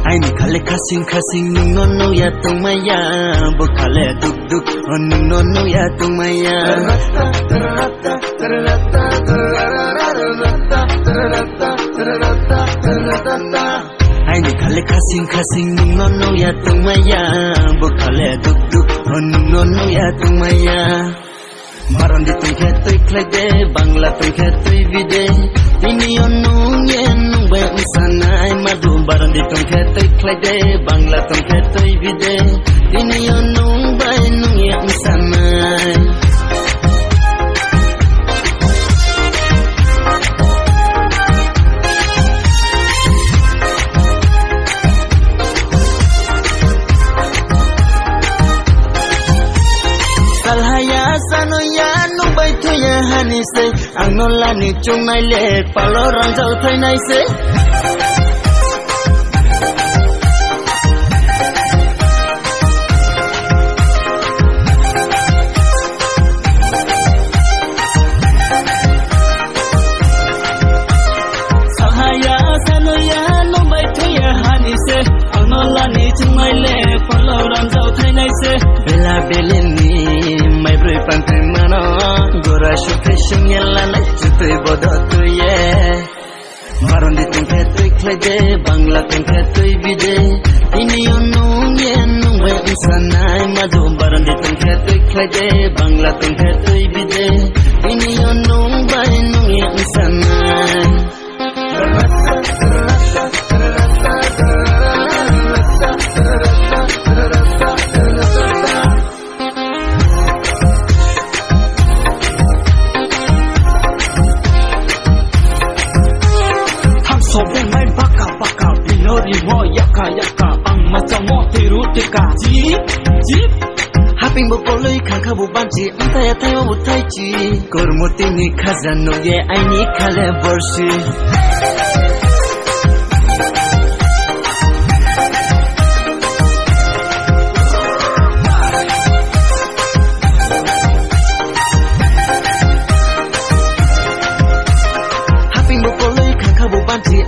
Aini khale khasing nungono ya tumaya bukhale duk duk nungono ya tumaya Aini khale khasing nungono ya tumaya bukhale duk duk nungono ya tumaya Maron di tungke tui klede Bangla tungke tui vide Ini onung yenung bay usanay madu Baron di tungke tui klede Bangla tungke tui vide Ini onung bay nung ye usanay Sano ya nung bay thuya hani se ang nola ni chung nai le palo rang jau thai nai se Sahaya sano ya nung bay thuya hani se ang nola ni chung nai le palo rang jau thai nai se bela beleni mai broi pantai mano gora shukhe shungela na chutui bodo tuye maron di tungke tui klede bangla tungke tui vide ini onung yenung bay usanay madu maron di tungke tui klede bangla tungke tui vide ini onung bay nung ye usanay Sobrang may baka pinori mo yaka ang mata mo tirutika jeep Haping bokoloy khangkha bubanji antaya tayo utaichi kormoti ni khazano ye aini khale borsi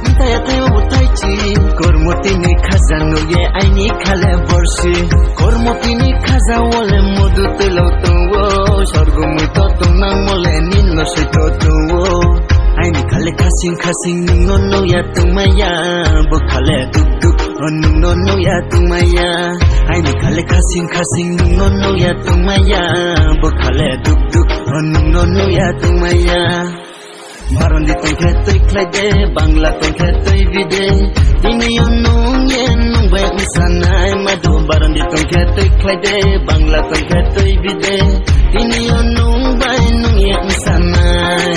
Antaya tayo utaichi kormoti ni khazano ye aini khale borsi kormoti ni khaza wole modu telo tuwo sorgo muito tunang mole ninno sito tuwo aini khale khasing ningono ya tumaya bukhale duk duk ningono ya tumaya aini khale khasing ningono ya tumaya bukhale duk duk ningono ya tumaya Maron di tungke tui klede Bangla tungke tui vide Ini onung yenung bay usanay madu Baron di tungke tui klede Bangla tungke tui vide Ini onung bay nung ye usanay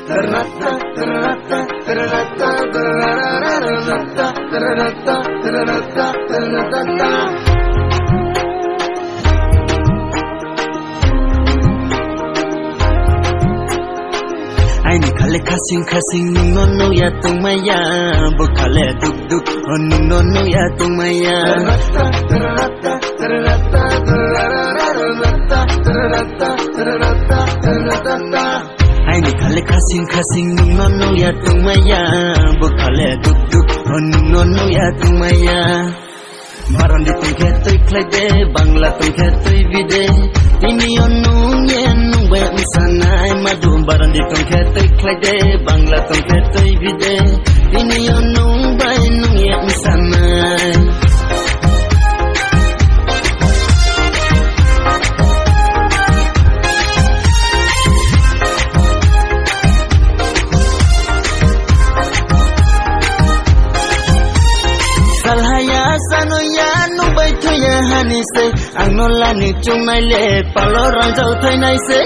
Terrata terrata terrata terrata terrata terrata terrata Aini khale khasing nungono ya tumaya bukhale duk duk nungono ya tumaya Aini khale khasing nungono ya tumaya bukhale duk duk nungono ya tumaya Maron di tungke tui klede Bangla tungke tui vide Ini onung yenung bay usanay madu Baron di tungke tui klede Bangla tungke tui vide Ini onung bay nung ye usanay Sano ya nung bay thuya hani se ang nola ni chung nai le palo rang jau thai nai se